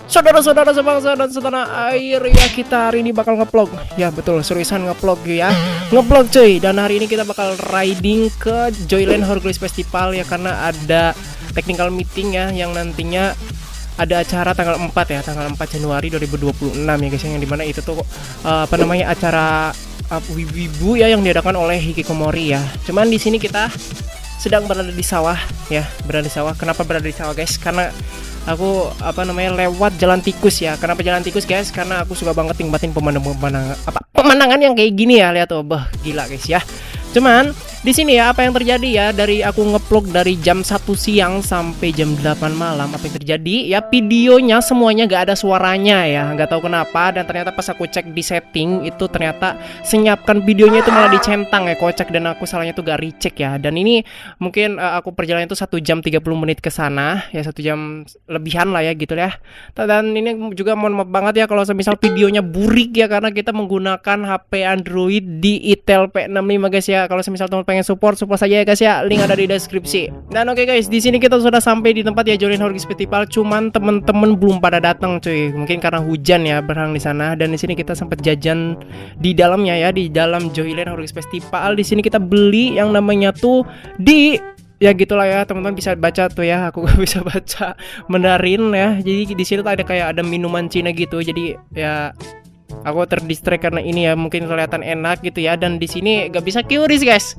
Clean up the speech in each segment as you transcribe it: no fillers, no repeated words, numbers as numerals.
Saudara-saudara sebangsa dan setanah air ya, kita hari ini bakal nge-vlog. Ya betul, seriusan nge-vlog ya. Nge-vlog cuy. Dan hari ini kita bakal riding ke Joyland Horglaze Festival ya, karena ada technical meeting ya, yang nantinya ada acara tanggal 4 ya, tanggal 4 Januari 2026 ya guys, yang dimana itu tuh acara wibu ya yang diadakan oleh Hikikomori ya. Cuman di sini kita sedang berada di sawah ya, berada di sawah. Kenapa berada di sawah guys? Karena aku lewat jalan tikus ya. Kenapa jalan tikus guys? Karena aku suka banget nikmatin pemandangan yang kayak gini ya. Lihat tuh, bah gila guys ya. Cuman di sini ya, apa yang terjadi ya, dari aku nge-vlog dari jam 1 siang sampai jam 8 malam, apa yang terjadi ya, videonya semuanya gak ada suaranya ya, nggak tahu kenapa. Dan ternyata pas aku cek di setting itu ternyata senyapkan videonya itu malah dicentang ya, kocak. Dan aku salahnya tuh gak recheck ya. Dan ini mungkin aku perjalanan itu 1 jam 30 menit ke sana ya, 1 jam lebihan lah ya gitu ya. Dan ini juga mohon maaf banget ya kalau misal videonya burik ya, karena kita menggunakan HP Android di Itel P65 guys ya. Kalau misal teman pengen support saja ya guys ya, link ada di deskripsi. Dan oke guys, di sini kita sudah sampai di tempat ya, Joyland Horglaze Festival. Cuman temen-temen belum pada datang cuy, mungkin karena hujan ya berhang di sana. Dan di sini kita sempat jajan di dalamnya ya, di dalam Joyland Horglaze Festival. Di sini kita beli yang namanya tuh ya gitulah ya, teman-teman bisa baca tuh ya, aku gak bisa baca Mandarin ya. Jadi di sini tuh ada minuman Cina gitu. Jadi ya aku terdistract karena ini ya, mungkin kelihatan enak gitu ya. Dan di sini gak bisa QRIS guys.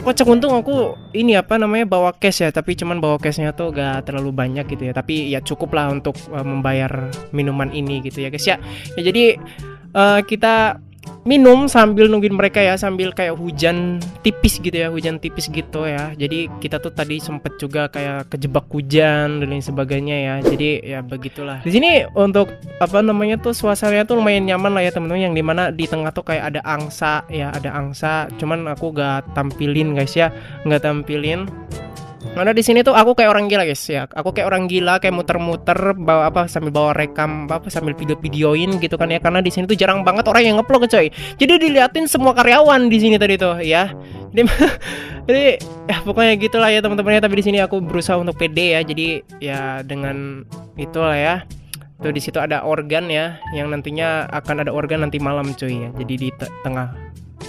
Kocak, untung aku ini bawa cash ya, tapi cuman bawa cashnya tuh gak terlalu banyak gitu ya. Tapi ya cukup lah untuk membayar minuman ini gitu ya guys ya. Ya jadi kita minum sambil nungguin mereka ya, sambil kayak hujan tipis gitu ya, hujan tipis gitu ya. Jadi kita tuh tadi sempet juga kayak kejebak hujan dan lain sebagainya ya. Jadi ya begitulah. Di sini untuk suasananya tuh lumayan nyaman lah ya teman-teman, yang dimana di tengah tuh kayak ada angsa ya, ada angsa. Cuman aku gak tampilin guys ya, gak tampilin. Karena di sini tuh aku kayak orang gila guys ya. Aku kayak orang gila, kayak muter-muter sambil bawa rekam sambil video-videoin gitu kan ya. Karena di sini tuh jarang banget orang yang nge-vlog coy. Jadi diliatin semua karyawan di sini tadi tuh ya. Jadi ya pokoknya gitulah ya teman-teman ya. Tapi di sini aku berusaha untuk pede ya. Jadi ya dengan itulah ya. Tuh di situ ada organ ya, yang nantinya akan ada organ nanti malam cuy ya. Jadi di tengah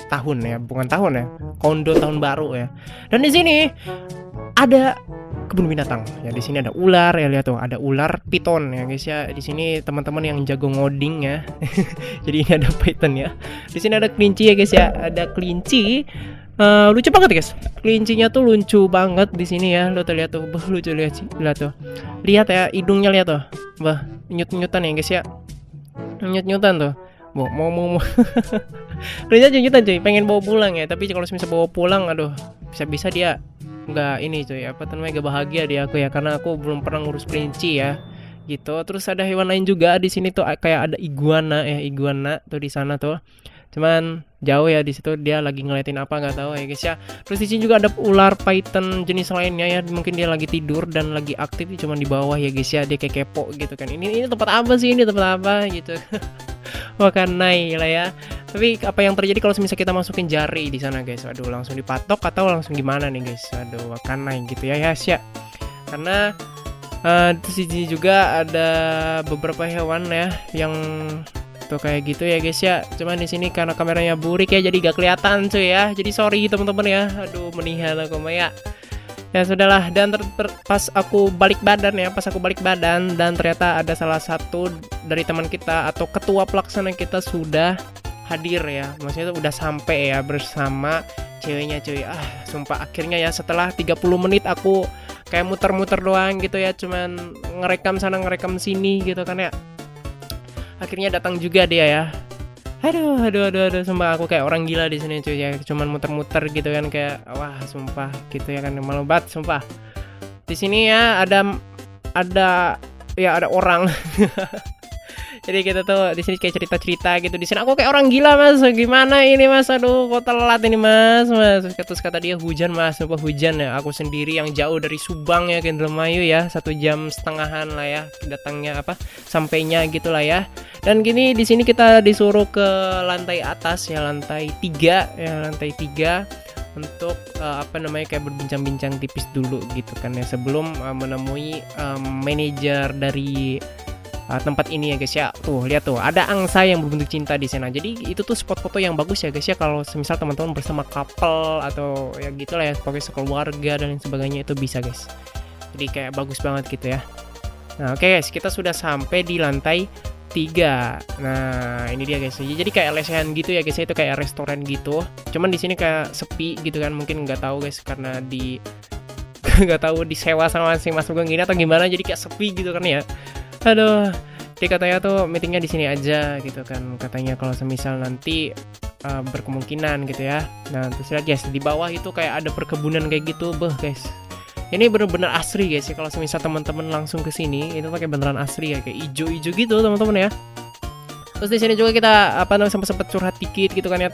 tahun ya, bukan tahun ya, kondo tahun baru ya. Dan di sini ada kebun binatang ya. Di sini ada ular ya, lihat tuh, ada ular piton ya guys ya. Di sini teman-teman yang jago ngoding ya. Jadi ini ada python ya. Di sini ada kelinci ya guys ya, ada kelinci. Lucu banget guys, kelincinya tuh lucu banget di sini ya. Lo tuh lihat tuh, lucu, lihat tuh, lihat ya hidungnya, lihat tuh, nyut-nyutan ya guys ya, nyut-nyutan tuh. Mau kerja nyutan cuy, pengen bawa pulang ya. Tapi kalau misalnya bawa pulang, aduh, bisa dia nggak ini cuy, gak bahagia dia aku ya, karena aku belum pernah ngurus kelinci ya gitu. Terus ada hewan lain juga di sini tuh, kayak ada iguana ya, iguana tuh di sana tuh. Cuman jauh ya, di situ dia lagi ngeliatin apa nggak tahu ya guys ya. Terus di sini juga ada ular python jenis lainnya ya, mungkin dia lagi tidur dan lagi aktif, cuman di bawah ya guys ya, dia kayak kepo gitu kan. Ini tempat apa sih, ini tempat apa gitu. Makan naik lah ya. Tapi apa yang terjadi kalau misalnya kita masukin jari di sana guys? Aduh, langsung dipatok atau langsung gimana nih guys? Aduh, makan naik gitu ya guys ya. Karena di sini juga ada beberapa hewan ya yang tuh kayak gitu ya guys ya. Cuman di sini karena kameranya burik ya, jadi gak kelihatan cuy ya. Jadi sorry teman-teman ya. Aduh, menihan aku Maya. Ya sudahlah. Dan pas aku balik badan dan ternyata ada salah satu dari teman kita atau ketua pelaksana kita sudah hadir ya. Maksudnya itu udah sampai ya bersama ceweknya cuy. Sumpah akhirnya ya, setelah 30 menit aku kayak muter-muter doang gitu ya, cuman ngerekam sana ngerekam sini gitu kan ya. Akhirnya datang juga dia ya. Aduh, sumpah aku kayak orang gila di sini cuy ya, cuman muter-muter gitu kan, kayak wah sumpah gitu ya kan, malu banget sumpah. Di sini ya ada orang. Jadi kita tuh di sini kayak cerita-cerita gitu. Di sini aku kayak orang gila mas, gimana ini mas, aduh kok telat ini mas. Terus kata dia hujan mas, sumpah hujan ya. Aku sendiri yang jauh dari Subang ya, ke Indramayu ya, 1,5 jam lah ya datangnya sampainya gitulah ya. Dan gini di sini kita disuruh ke lantai atas ya, lantai 3 ya, lantai 3 untuk kayak berbincang-bincang tipis dulu gitu kan ya, sebelum menemui manajer dari tempat ini ya guys ya. Tuh lihat tuh, ada angsa yang berbentuk cinta di sana. Jadi itu tuh spot foto yang bagus ya guys ya, kalau semisal teman-teman bersama couple atau ya gitulah ya, pokoknya sekeluarga dan lain sebagainya, itu bisa guys. Jadi kayak bagus banget gitu ya. Nah oke guys, kita sudah sampai di lantai 3. Nah ini dia guys, jadi kayak lesehan gitu ya guys, itu kayak restoran gitu. Cuman di sini kayak sepi gitu kan, mungkin nggak tahu guys karena di nggak tahu disewa sama si Mas Sugeng gini atau gimana, jadi kayak sepi gitu kan ya. Aduh, dia katanya tuh meetingnya di sini aja gitu kan, katanya kalau semisal nanti berkemungkinan gitu ya. Nah terus lihat guys, di bawah itu kayak ada perkebunan kayak gitu, guys. Ini bener-bener asri guys ya, kalau semisal teman-teman langsung ke sini itu pakai beneran asri ya, kayak ijo-ijo gitu teman-teman ya. Terus di sini juga kita sempat curhat dikit gitu kan ya,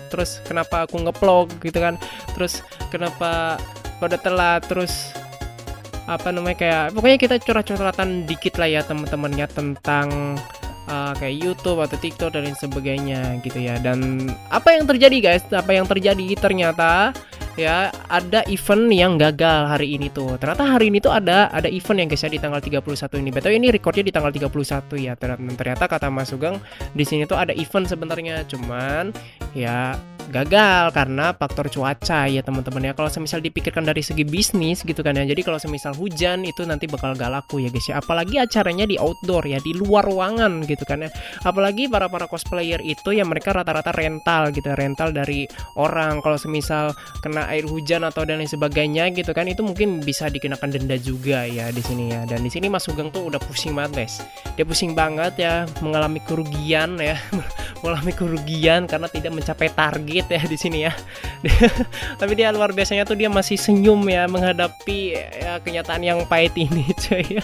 terus kenapa aku nge-vlog gitu kan, terus kenapa pada telat, terus kayak pokoknya kita curhat-curhatan dikit lah ya teman-teman ya, tentang kayak YouTube atau TikTok dan lain sebagainya gitu ya. Dan apa yang terjadi guys, ternyata ya ada event yang gagal hari ini tuh. Ternyata hari ini tuh ada event yang guys ya, di tanggal 31 ini. Betul, ini recordnya di tanggal 31 ya. Ternyata kata Mas Sugeng di sini tuh ada event sebenarnya, cuman ya gagal karena faktor cuaca ya teman-teman ya. Kalau semisal dipikirkan dari segi bisnis gitu kan ya, jadi kalau semisal hujan itu nanti bakal gak laku ya guys ya, apalagi acaranya di outdoor ya, di luar ruangan gitu kan ya. Apalagi para cosplayer itu ya, mereka rata-rata rental gitu, rental dari orang. Kalau semisal kena air hujan atau dan lain sebagainya gitu kan, itu mungkin bisa dikenakan denda juga ya di sini ya. Dan di sini Mas Sugeng tuh udah pusing banget guys, dia pusing banget ya, mengalami kerugian ya mengalami kerugian karena tidak mencapai target ya di sini ya. Tapi dia luar biasanya tuh, dia masih senyum ya menghadapi ya kenyataan yang pahit ini cuy.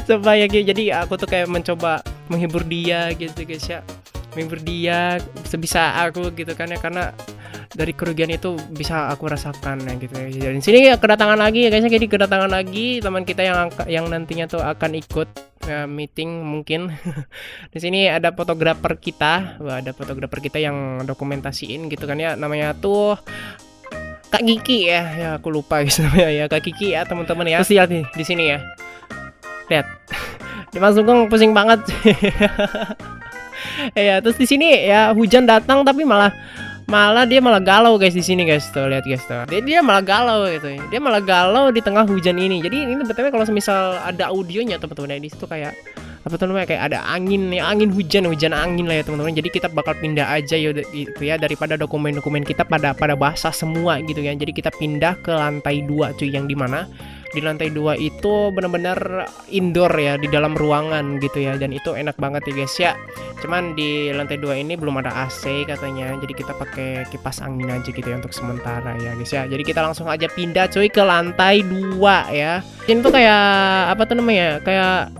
Supaya jadi aku tuh kayak mencoba menghibur dia gitu guys ya, menghibur dia sebisa aku gitu kan ya, karena dari kerugian itu bisa aku rasakan ya gitu ya. Dan sini ya kedatangan lagi ya guys, jadi kedatangan lagi teman kita yang nantinya tuh akan ikut meeting mungkin. Di sini ada fotografer kita, yang dokumentasiin gitu kan ya, namanya tuh Kak Kiki ya aku lupa guys namanya ya, Kak Kiki ya teman-teman ya. Terus lihat nih di sini ya, lihat di Mas Sugeng pusing banget. Ya terus di sini ya hujan datang tapi malah dia malah galau guys di sini guys, tuh lihat guys tuh, dia malah galau gitu, dia malah galau di tengah hujan ini. Jadi ini betulnya kalau misal ada audionya teman-teman ya, di situ kayak apa tuh namanya, kayak ada angin hujan angin lah ya teman-teman. Jadi kita bakal pindah aja gitu ya, daripada dokumen kita pada basah semua gitu ya. Jadi kita pindah ke lantai 2 cuy, yang dimana di lantai 2 itu benar-benar indoor ya, di dalam ruangan gitu ya, dan itu enak banget ya guys ya. Cuman di lantai 2 ini belum ada AC katanya, jadi kita pakai kipas angin aja gitu ya untuk sementara ya guys ya. Jadi kita langsung aja pindah cuy ke lantai 2 ya. Ini tuh kayak apa tuh namanya, kayak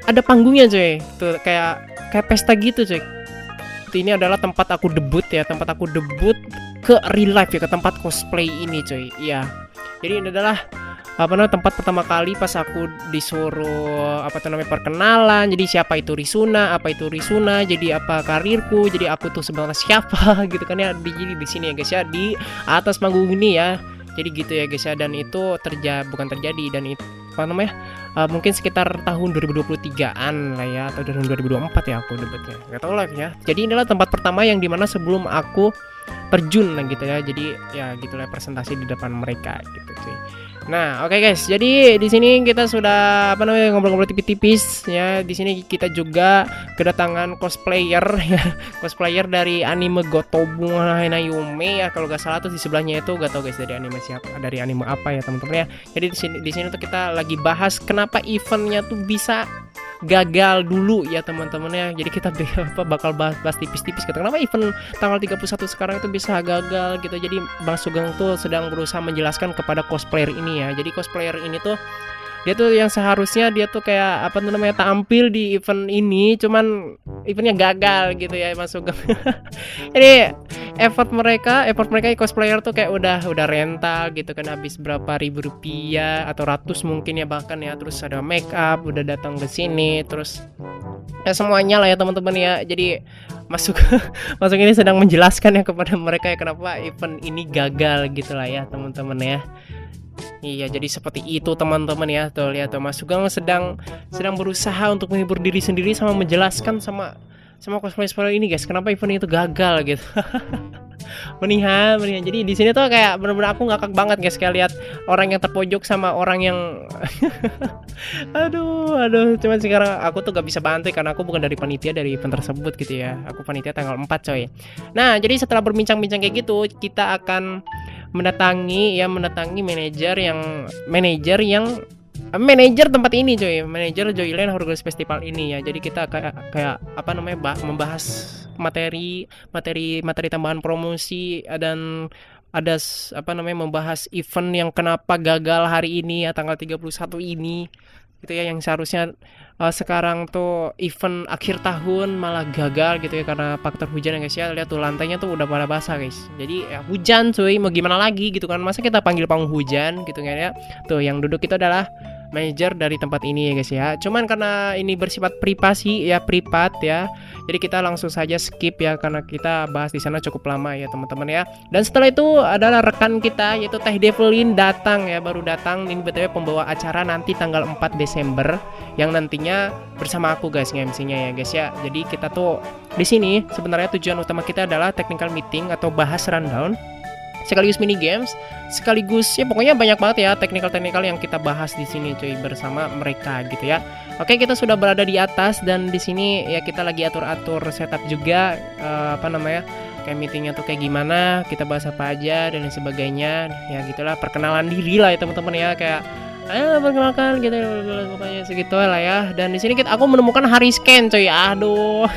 ada panggungnya cuy, tuh kayak pesta gitu cuy. Ini adalah tempat aku debut ya, ke real life ya, ke tempat cosplay ini cuy. Iya. Jadi ini adalah tempat pertama kali pas aku disuruh perkenalan. Jadi siapa itu Risuna, jadi apa karirku, jadi aku tuh sebenarnya siapa gitu kan ya. Jadi di sini ya guys ya, di atas panggung ini ya. Jadi gitu ya guys ya, dan itu bukan terjadi, dan itu mungkin sekitar tahun 2023an lah ya, atau tahun 2024 ya aku debutnya, nggak tahu lah ya. Jadi inilah tempat pertama yang dimana sebelum aku terjun lah gitu ya. Jadi ya gitulah presentasi di depan mereka gitu sih. Nah, oke guys. Jadi di sini kita sudah ngobrol-ngobrol tipis-tipis ya. Di sini kita juga kedatangan cosplayer ya. Cosplayer dari anime Gotobu Hanayume ya, kalau gak salah tuh di sebelahnya itu, gak tau guys dari anime siapa, dari anime apa ya teman-teman ya. Jadi di sini tuh kita lagi bahas kenapa eventnya tuh bisa gagal dulu ya teman-teman ya. Jadi kita bakal bahas tipis-tipis gitu, kenapa event tanggal 31 sekarang itu bisa gagal gitu. Jadi Bang Sugeng tuh sedang berusaha menjelaskan kepada cosplayer ini ya. Jadi cosplayer ini tuh dia tuh yang seharusnya dia tuh kayak tampil di event ini, cuman eventnya gagal gitu ya Mas Sugeng. Jadi effort mereka cosplayer tuh kayak udah rental gitu kan, habis berapa ribu rupiah atau ratus mungkin ya bahkan ya. Terus ada make up, udah datang ke sini, terus ya semuanya lah ya teman-teman ya. Jadi Mas Sugeng ini sedang menjelaskan ya kepada mereka ya kenapa event ini gagal gitu lah ya teman-teman ya. Iya, jadi seperti itu teman-teman ya. Tuh lihat tuh Mas Sugeng sedang berusaha untuk menghibur diri sendiri sama menjelaskan sama cosplayer ini guys, kenapa event itu gagal gitu. Menihan. Jadi di sini tuh kayak bener-bener aku ngakak banget guys, kayak lihat orang yang terpojok sama orang yang aduh, cuman sekarang aku tuh gak bisa bantu karena aku bukan dari panitia dari event tersebut gitu ya. Aku panitia tanggal 4 coy. Nah, jadi setelah berbincang-bincang kayak gitu, kita akan mendatangi manajer tempat ini coy, manajer Joyland Horror Girls Festival ini ya. Jadi kita kayak apa namanya membahas materi tambahan promosi dan ada apa namanya membahas event yang kenapa gagal hari ini ya, tanggal 31 ini gitu ya, yang seharusnya sekarang tuh event akhir tahun malah gagal gitu ya karena faktor hujan ya guys ya. Lihat tuh lantainya tuh udah pada basah guys, jadi ya hujan cuy, mau gimana lagi gitu kan, masa kita panggil panggung hujan gitu kan ya. Tuh yang duduk itu adalah manajer dari tempat ini ya guys ya. Cuman karena ini bersifat privasi ya, privat ya, jadi kita langsung saja skip ya karena kita bahas di sana cukup lama ya teman-teman ya. Dan setelah itu adalah rekan kita yaitu Teh Devlin datang ya, baru datang. Ini btw pembawa acara nanti tanggal 4 Desember yang nantinya bersama aku guys MC-nya ya guys ya. Jadi kita tuh di sini sebenarnya tujuan utama kita adalah technical meeting atau bahas rundown, sekaligus mini games, sekaligus ya pokoknya banyak banget ya teknikal yang kita bahas di sini cuy bersama mereka gitu ya. Oke, kita sudah berada di atas dan di sini ya kita lagi atur setup juga apa namanya kayak meetingnya tuh kayak gimana, kita bahas apa aja dan sebagainya ya gitulah, perkenalan diri lah ya teman-teman ya, kayak ayo perkenalkan gitu pokoknya segitu lah ya. Dan di sini aku menemukan Haris Ken coy. Aduh.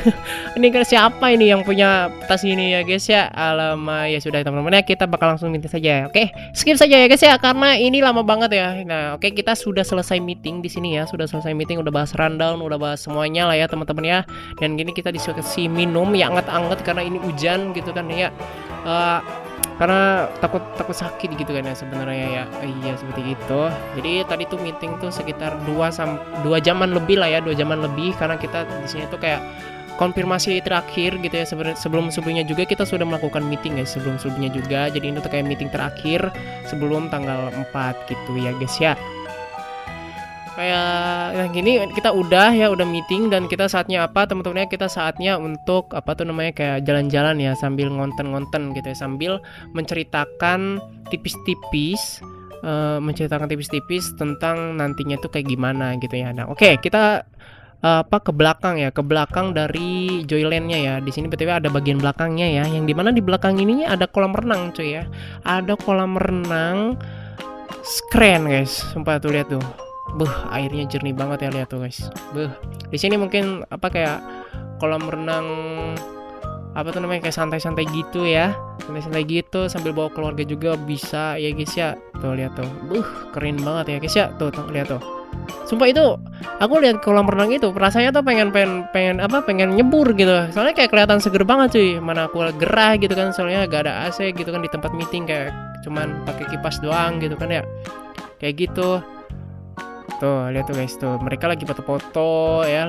Ini kan siapa ini yang punya tas ini ya guys ya. Alamak, ya sudah teman-teman ya, kita bakal langsung meeting saja. Oke, skip saja ya guys ya karena ini lama banget ya. Nah, oke, kita sudah selesai meeting di sini ya. Sudah selesai meeting, udah bahas rundown, udah bahas semuanya lah ya teman-teman ya. Dan gini kita diskusi minum ya anget-anget karena ini hujan gitu kan ya. Karena takut sakit gitu kan ya sebenarnya ya. Iya seperti itu. Jadi tadi tuh meeting tuh sekitar 2 jaman lebih lah ya, 2 jaman lebih karena kita di sini tuh kayak konfirmasi terakhir gitu ya. Sebelumnya juga kita sudah melakukan meeting guys, sebelumnya juga. Jadi ini tuh kayak meeting terakhir sebelum tanggal 4 gitu ya guys ya. Kayak yang gini kita udah meeting dan kita saatnya apa teman-teman ya, kita saatnya untuk apa tuh namanya kayak jalan-jalan ya sambil ngonten gitu ya, sambil menceritakan tipis-tipis tentang nantinya tuh kayak gimana gitu ya. Nah, oke, kita ke belakang dari Joyland-nya ya. Di sini btw ada bagian belakangnya ya, yang dimana di belakang ini ada kolam renang cuy ya. Ada kolam renang keren guys, sumpah tuh lihat tuh. Airnya jernih banget ya, lihat tuh guys. Di sini mungkin apa kayak kolam renang apa tuh namanya kayak santai-santai gitu ya. Santai-santai gitu sambil bawa keluarga juga bisa ya guys ya. Tuh lihat tuh. Keren banget ya guys ya. Tuh lihat tuh. Sumpah itu aku lihat kolam renang itu rasanya tuh pengen nyebur gitu. Soalnya kayak kelihatan seger banget cuy. Mana aku gerah gitu kan, soalnya gak ada AC gitu kan di tempat meeting, kayak cuman pakai kipas doang gitu kan ya. Kayak gitu. Tuh lihat tuh guys, tuh mereka lagi foto-foto ya,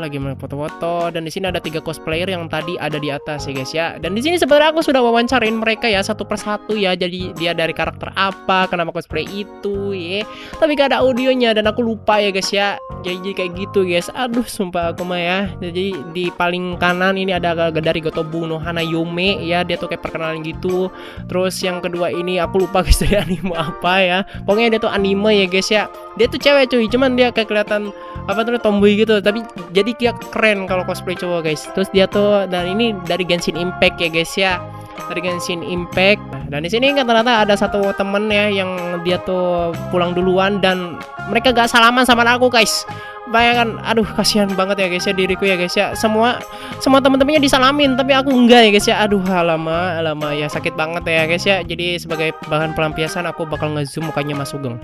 dan di sini ada 3 cosplayer yang tadi ada di atas ya guys ya. Dan di sini sebenarnya aku sudah wawancarain mereka ya satu persatu ya, jadi dia dari karakter apa, kenapa cosplay itu ya. Tapi gak ada audionya dan aku lupa ya guys ya. Jadi kayak gitu guys. Aduh sumpah aku mah ya. Jadi di paling kanan ini ada dari Gotobu no Hanayome ya, dia tuh kayak perkenalan gitu. Terus yang kedua ini aku lupa guys dari anime apa ya. Pokoknya dia tuh anime ya guys ya. Dia tuh cewek cuy, cuman dia kayak kelihatan apa tuh tomboy gitu, tapi jadi dia keren kalau cosplay cowok guys. Terus dia tuh, dan ini dari Genshin Impact ya guys ya, dari Genshin Impact. Dan di sini kan ternyata ada satu temen ya yang dia tuh pulang duluan dan mereka gak salaman sama aku guys. Bayangkan, aduh kasihan banget ya guys ya diriku ya guys ya. Semua teman-temannya disalamin tapi aku enggak ya guys ya. Aduh lama ya, sakit banget ya guys ya. Jadi sebagai bahan pelampiasan aku bakal nge-zoom mukanya Mas Sugeng.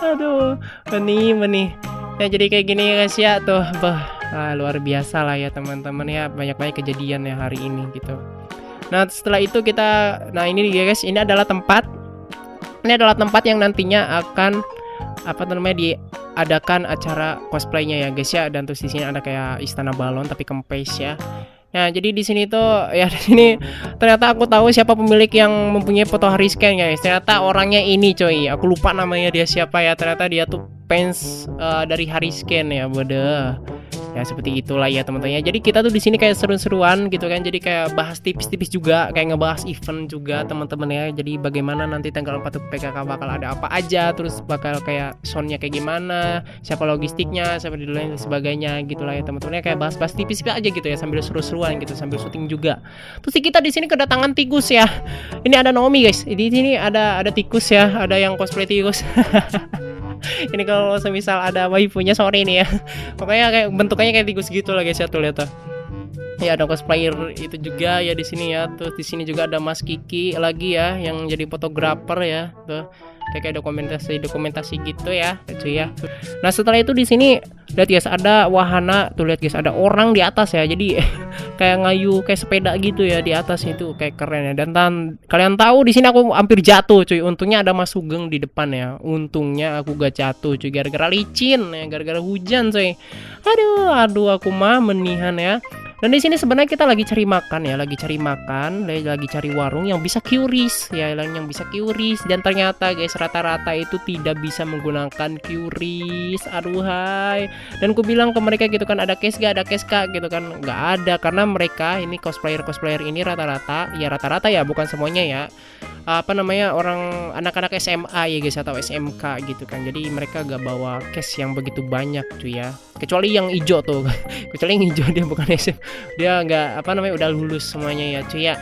Aduh, benih. Ya jadi kayak gini ya guys ya tuh. Luar biasa lah ya teman-teman ya, banyak kejadian ya hari ini gitu. Nah setelah itu ini ya guys, ini adalah tempat yang nantinya akan apa namanya diadakan acara cosplaynya ya guys ya. Dan terus di sini ada kayak istana balon tapi kempes ya. Ya, jadi di sini tuh ya di sini ternyata aku tahu siapa pemilik yang mempunyai foto Hariscan guys. Ternyata orangnya ini coy. Aku lupa namanya dia siapa ya. Ternyata dia tuh fans dari Hariscan ya, bodoh. Ya seperti itulah ya teman-teman ya. Jadi kita tuh di sini kayak seru-seruan gitu kan. Jadi kayak bahas tipis-tipis juga, kayak ngebahas event juga teman-teman ya. Jadi bagaimana nanti tanggal 4 PKK bakal ada apa aja, terus bakal kayak soundnya kayak gimana, siapa logistiknya, siapa di dan sebagainya gitulah ya teman-teman ya. Kayak bahas-bahas tipis aja gitu ya sambil seru-seruan gitu, sambil syuting juga. Terus kita di sini kedatangan tikus ya. Ini ada Naomi guys. Di sini ada tikus ya, ada yang cosplay tikus. Ini kalau semisal ada waifunya sore ini ya. Pokoknya kayak bentukannya kayak tikus gitu lah guys ya, tuh lihat tuh. Ya ada cosplayer itu juga ya di sini ya. Terus di sini juga ada Mas Kiki lagi ya yang jadi fotografer ya. Tuh. Kayak dokumentasi gitu ya, cuy ya. Nah, setelah itu di sini lihat guys ada wahana, tuh lihat guys ada orang di atas ya. Jadi kayak ngayu kayak sepeda gitu ya di atas itu, kayak keren ya. Dan kalian tahu di sini aku hampir jatuh cuy. Untungnya ada Mas Sugeng di depan ya. Untungnya aku gak jatuh cuy gara-gara licin ya, gara-gara hujan cuy. Aduh aku mah menihan ya. Dan di sini sebenarnya kita lagi cari makan ya, lagi cari warung yang bisa QRIS ya, yang bisa QRIS. Dan ternyata guys rata-rata itu tidak bisa menggunakan QRIS. Aduhai. Dan ku bilang ke mereka gitu kan, ada cash gak gitu kan, nggak ada karena mereka ini cosplayer ini rata-rata ya, bukan semuanya ya. Apa namanya, orang anak-anak SMA ya guys atau SMK gitu kan. Jadi mereka gak bawa cash yang begitu banyak cuy ya. Kecuali yang hijau tuh. Kecuali yang hijau dia bukan SM. Dia nggak apa namanya udah lulus semuanya ya cuy ya.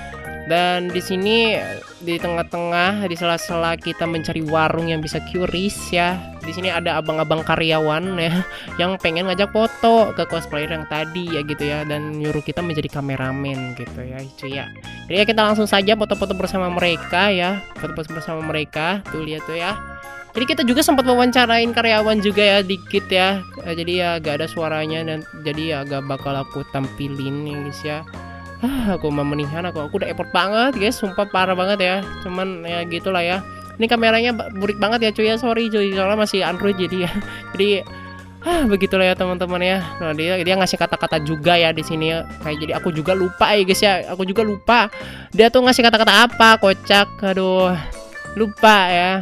Dan di sini di tengah-tengah di sela-sela kita mencari warung yang bisa QRIS ya. Di sini ada abang-abang karyawan ya yang pengen ngajak foto ke cosplayer yang tadi ya gitu ya, dan nyuruh kita menjadi kameramen gitu ya cuy ya. Jadi ya kita langsung saja foto-foto bersama mereka ya. Foto-foto bersama mereka. Tuh lihat tuh ya. Jadi kita juga sempat wawancarain karyawan juga ya dikit ya. Jadi ya gak ada suaranya dan jadi ya gak bakal aku tampilin ya guys ya. Aku mau menihan, aku udah effort banget guys, sumpah parah banget ya. Cuman ya gitulah ya. Ini kameranya burik banget ya cuy ya, sorry cuy, soalnya masih Android jadi ya. Jadi begitulah ya teman-teman ya. Nah, dia ngasih kata-kata juga ya di sini ya. Kayak jadi aku juga lupa ya guys ya. Aku juga lupa. Dia tuh ngasih kata-kata apa, kocak. Aduh. Lupa ya.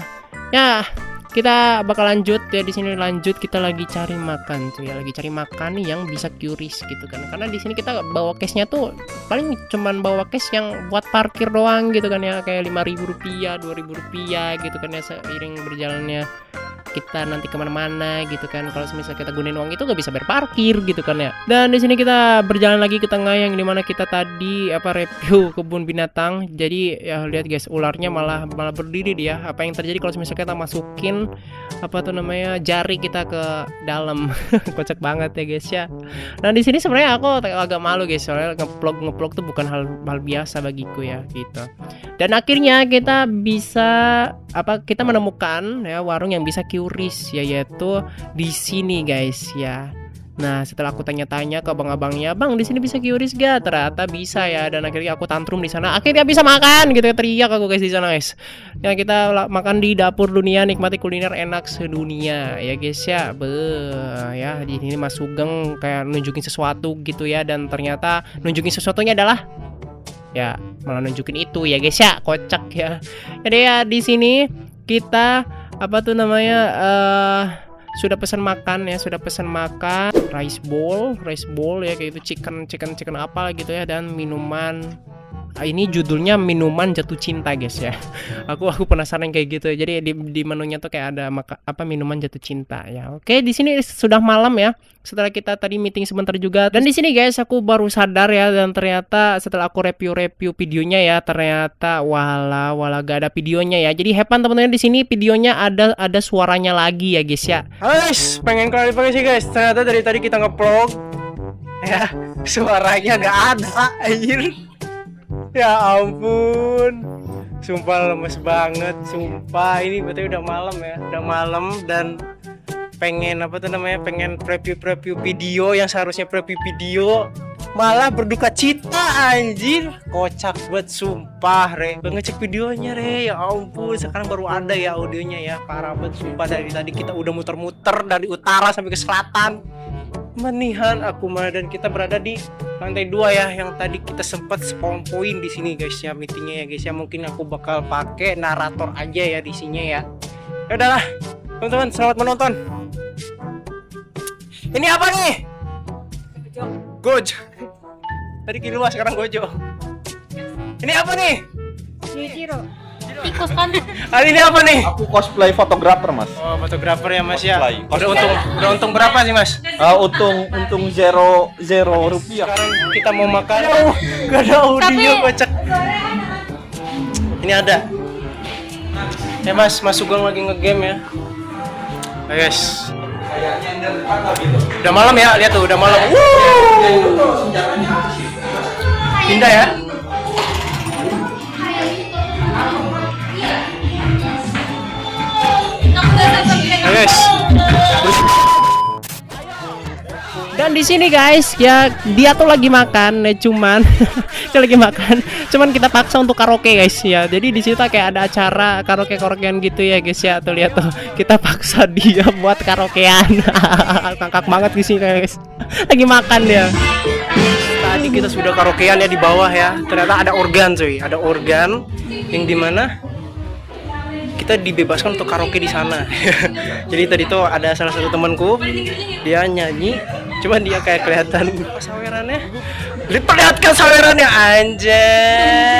Ya, kita bakal lanjut ya di sini, lanjut kita lagi cari makan tuh ya, lagi cari makan yang bisa QRIS gitu kan. Karena di sini kita bawa cashnya tuh paling cuman bawa cash yang buat parkir doang gitu kan ya, kayak 5.000 rupiah, 2.000 rupiah gitu kan ya, seiring berjalannya kita nanti kemana-mana gitu kan. Kalau misalnya kita gunain uang itu gak bisa berparkir gitu kan ya. Dan di sini kita berjalan lagi ke tengah yang dimana kita tadi review kebun binatang. Jadi ya lihat guys, ularnya malah berdiri dia. Apa yang terjadi kalau misalnya kita masukin jari kita ke dalam. Kocak banget ya guys ya. Nah di sini sebenarnya aku agak malu guys, soalnya ngeplog tuh bukan hal biasa bagiku ya gitu. Dan akhirnya kita bisa kita menemukan ya warung yang bisa QRIS ya, yaitu di sini guys ya. Nah setelah aku tanya-tanya ke abang-abangnya, bang di sini bisa QRIS gak? Ternyata bisa ya. Dan akhirnya aku tantrum di sana, akhirnya bisa makan gitu, teriak aku guys di sana guys. Ya kita makan di dapur dunia, nikmati kuliner enak sedunia ya guys ya. Ya di sini Mas Sugeng kayak nunjukin sesuatu gitu ya, dan ternyata nunjukin sesuatunya adalah ya malah nunjukin itu ya guys ya, kocak ya. Jadi ya di sini kita sudah pesan makan ya, rice bowl ya, kayak itu chicken apa gitu ya, dan minuman. Ini judulnya minuman jatuh cinta guys ya. Aku penasaran kayak gitu. Jadi di menunya tuh kayak ada minuman jatuh cinta ya. Oke, di sini sudah malam ya. Setelah kita tadi meeting sebentar juga. Dan di sini guys aku baru sadar ya, dan ternyata setelah aku review videonya ya, ternyata wala gak ada videonya ya. Jadi hepan teman-teman, di sini videonya ada suaranya lagi ya guys ya. Guys, pengen klarifikasi guys. Ternyata dari tadi kita nge-vlog ya, suaranya gak ada anjir. Ya ampun, sumpah lemes banget, sumpah. Ini betul udah malam ya, dan pengen preview video yang seharusnya preview video malah berduka cita anjir, kocak banget sumpah re. Ngecek videonya re, ya ampun, sekarang baru ada ya audionya ya, parah banget sumpah. Dari tadi kita udah muter-muter dari utara sampai ke selatan. Manihan aku dan kita berada di lantai 2 ya, yang tadi kita sempat spawn point di sini guys ya, meetingnya ya guys ya. Mungkin aku bakal pakai narator aja ya di sini ya. Ya udahlah, teman-teman, selamat menonton. Ini apa nih? Gojo. Tadi Killua, sekarang Gojo. Ini apa nih? Yujiro. Tikus kan? Ini apa nih? Aku cosplay fotografer, Mas. Oh, fotografer ya Mas ya. Cosplay. Udah untung berapa sih Mas? Untung zero rupiah. Sekarang kita mau makan. Gak ada audio, kocak. Ini ada. Ya Mas Sugeng lagi ngegame ya. Ayo guys. Udah malam ya, lihat tuh udah malam. Indah ya. Guys. Dan di sini guys, ya dia tuh lagi makan, cuman dia lagi makan, cuman kita paksa untuk karaoke guys ya. Jadi di situ kayak ada acara karaokean gitu ya guys ya. Tuh lihat tuh, kita paksa dia buat karaokean. Kakak banget di sini guys. Lagi makan dia. Tadi kita sudah karaokean ya di bawah ya. Ternyata ada organ cuy, ada organ yang dimana kita dibebaskan untuk karaoke di sana. Jadi tadi tuh ada salah satu temanku, dia nyanyi, cuman dia kayak kelihatan sawerannya. Diperlihatkan sawerannya anjay.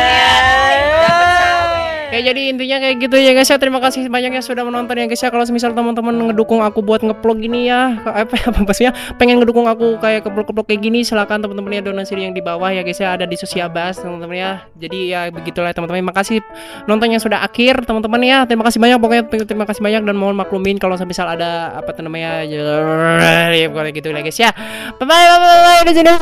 Kayak jadi intinya kayak gitu ya guys ya. Terima kasih banyak yang sudah menonton ya guys ya. Kalau misal teman-teman ngedukung aku buat ngevlog gini ya, apa maksudnya pengen ngedukung aku kayak keblok kayak gini, silakan teman-teman ya donasi yang di bawah ya guys ya, ada di sosial bas teman-teman ya. Jadi ya begitulah teman-teman. Makasih nontonnya sudah akhir teman-teman ya. Terima kasih banyak pokoknya, terima kasih banyak dan mohon maklumin kalau misal ada apa namanya ya gitu lah guys ya. Bye bye di sini.